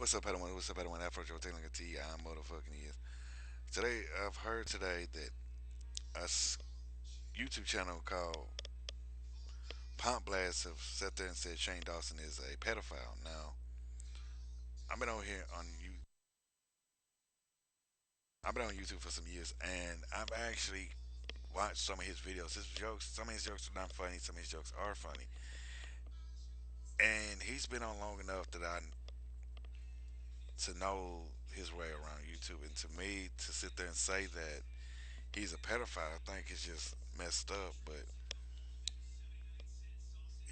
What's up, Padawan? What's up, Padawan? Afro Joe Taylor T. I'm motherfucking is. Today, I've heard today that YouTube channel called Pump Blast have sat there and said Shane Dawson is a pedophile. Now, I've been on here on you. I've been on YouTube for some years, and I've actually watched some of his videos. His jokes, some of his jokes are not funny. Some of his jokes are funny, and he's been on long enough that I to know his way around YouTube. And to me, to sit there and say that he's a pedophile, I think it's just messed up. But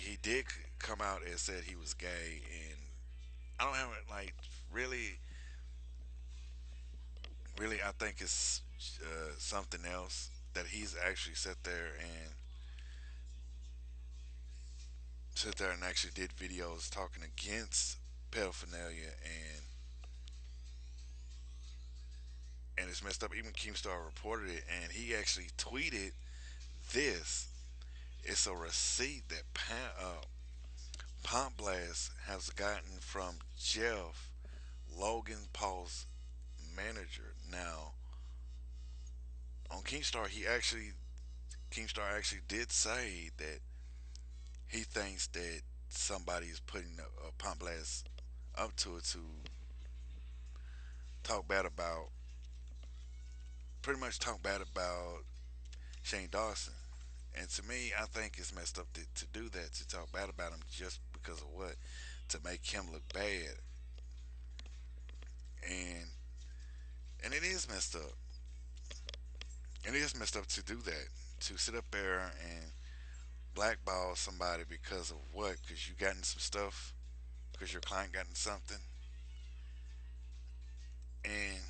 he did come out and said he was gay, and I don't have it like really, really. I think it's something else that he's actually sat there and actually did videos talking against pedophilia, and it's messed up. Even Keemstar reported it, and he actually tweeted this. It's a receipt that Pump Blast has gotten from Jeff, Logan Paul's manager. Now, on Keemstar actually did say that he thinks that somebody is putting a Pump Blast up to it to talk bad about, pretty much talk bad about Shane Dawson. And to me, I think it's messed up to do that, to talk bad about him just because of what? To make him look bad. And and it is messed up. It is messed up to do that. To sit up there and blackball somebody because of what? Because you gotten some stuff? Because your client gotten something? And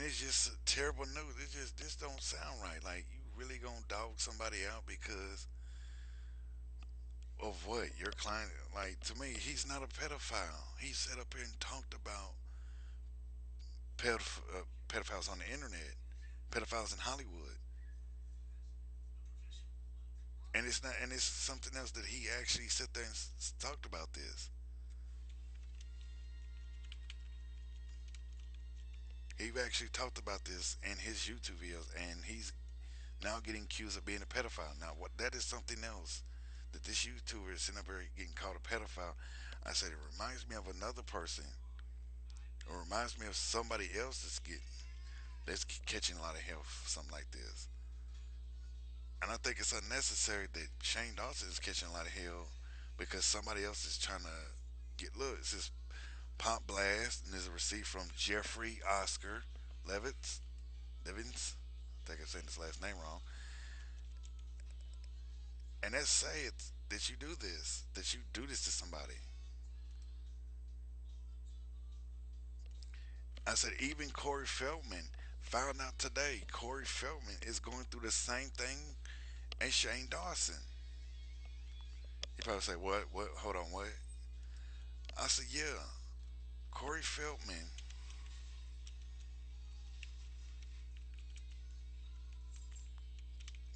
it's just terrible news. It just this don't sound right. Like you really gonna dog somebody out because of what? Your client, like, to me, he's not a pedophile. He sat up here and talked about pedophiles on the internet, pedophiles in Hollywood, and it's not. And it's something else that he actually sat there and talked about this. He actually talked about this in his YouTube videos, and he's now getting accused of being a pedophile. Now, what that is something else that this YouTuber is sitting up here getting called a pedophile. I said it reminds me of another person, or reminds me of somebody else that's catching a lot of hell for something like this. And I think it's unnecessary that Shane Dawson is catching a lot of hell because somebody else is trying to get. Look, it says Pop Blast, and there's a receipt from Jeffrey Oscar Levitz. Levins. I think I'm saying his last name wrong. And that say it that you do this to somebody. I said even Corey Feldman found out today. Corey Feldman is going through the same thing as Shane Dawson. You probably say, "What? What? Hold on, what?" I said, "Yeah, Corey Feldman.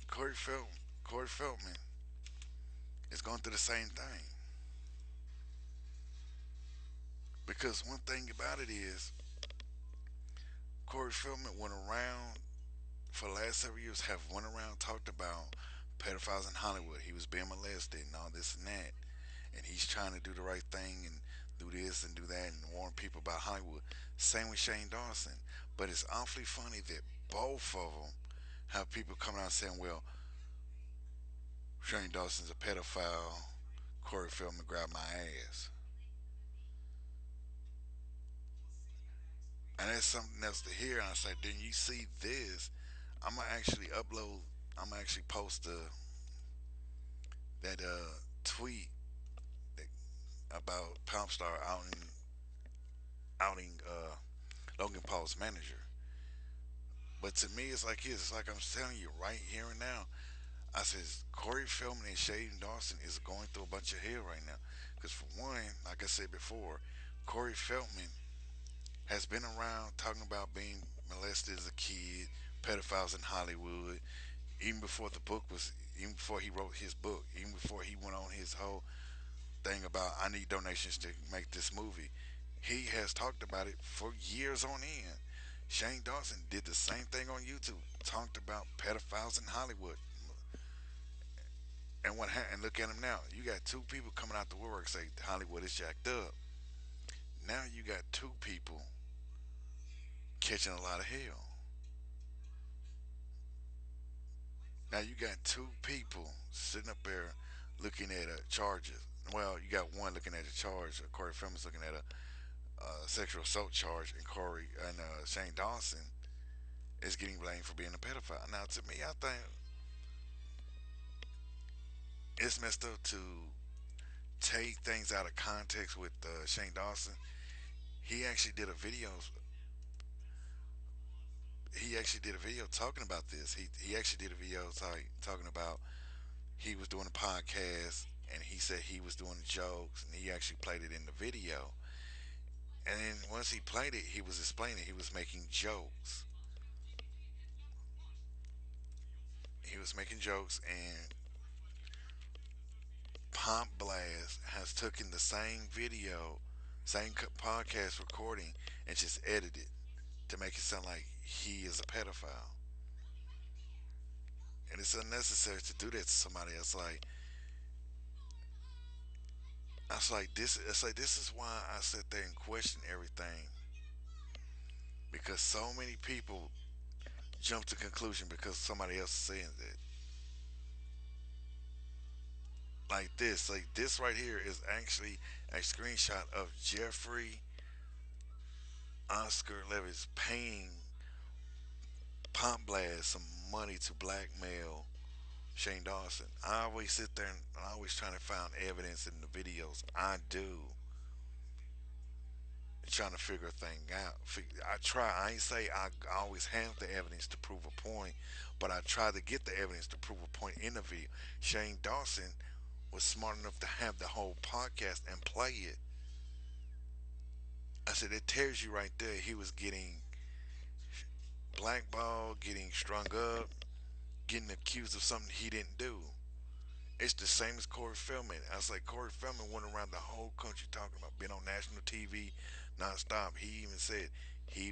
Corey Feldman. Corey Feldman is going through the same thing." Because one thing about it is, Corey Feldman went around for the last several years, have went around talked about pedophiles in Hollywood. He was being molested and all this and that, and he's trying to do the right thing and do this and do that and warn people about Hollywood. Same with Shane Dawson. But it's awfully funny that both of them have people coming out saying, well, Shane Dawson's a pedophile. Corey Feldman grabbed my ass. And that's something else to hear. And I said, then you see this. I'm going to actually upload, I'm going to actually post that tweet that, about Palmstar outing Logan Paul's manager. But to me, it's like this. It's like I'm telling you right here and now. I says Corey Feldman and Shane Dawson is going through a bunch of hell right now. Because for one, like I said before, Corey Feldman has been around talking about being molested as a kid, pedophiles in Hollywood, even before the book was even before he wrote his book, even before he went on his whole thing about I need donations to make this movie. He has talked about it for years on end. Shane Dawson did the same thing on YouTube, talked about pedophiles in Hollywood. And and look at him now. You got two people coming out the woodwork say Hollywood is jacked up. Now you got two people catching a lot of hell. Now you got two people sitting up there looking at charges. Well, you got one looking at a charge. Corey Feldman's looking at a sexual assault charge, and Corey and Shane Dawson is getting blamed for being a pedophile. Now, to me, I think it's messed up to take things out of context with Shane Dawson. He actually did a video. He actually did a video talking about this. He actually did a video talking about he was doing a podcast and he said he was doing jokes and he actually played it in the video. And then once he played it, he was explaining he was making jokes. He was making jokes, and Pump Blast has taken the same video, same podcast recording, and just edited to make it sound like he is a pedophile. And it's unnecessary to do that to somebody else. Like I was like this. It's like this is why I sit there and question everything because so many people jump to conclusion because somebody else is saying that. Like this right here is actually a screenshot of Jeffrey Oscar Levitt's paying Pump Blast some money to blackmail Shane Dawson. I always sit there and I always trying to find evidence in the videos I do, trying to figure a thing out. I try. I ain't say I always have the evidence to prove a point, but I try to get the evidence to prove a point in the video. Shane Dawson was smart enough to have the whole podcast and play it. I said it tells you right there he was getting blackballed, getting strung up, getting accused of something he didn't do. It's the same as Corey Feldman. I was like, Corey Feldman went around the whole country talking about being on national TV nonstop. He even said he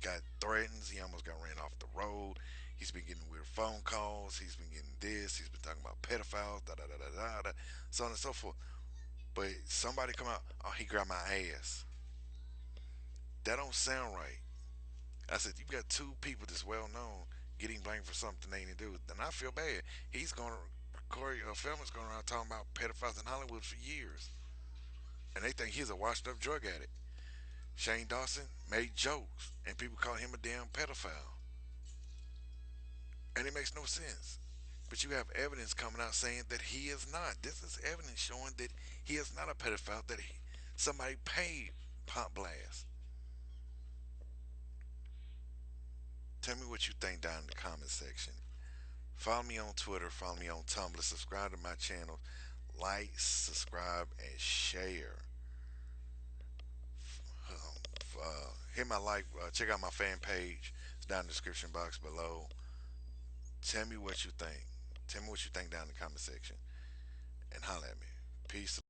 got threatened. He almost got ran off the road. He's been getting weird phone calls. He's been getting this. He's been talking about pedophiles, da da da da da, da so on and so forth. But somebody come out, oh, he grabbed my ass. That don't sound right. I said, you got two people that's well known getting blamed for something they didn't do. And I feel bad. Corey Feldman's going around talking about pedophiles in Hollywood for years. And they think he's a washed up drug addict. Shane Dawson made jokes, and people call him a damn pedophile. And it makes no sense. But you have evidence coming out saying that he is not. This is evidence showing that he is not a pedophile, that somebody paid Pop Blast. Tell me what you think down in the comment section. Follow me on Twitter, follow me on Tumblr, subscribe to my channel, like, subscribe, and share. Hit my like, check out my fan page. It's down in the description box below. Tell me what you think. Tell me what you think down in the comment section. And holla at me. Peace.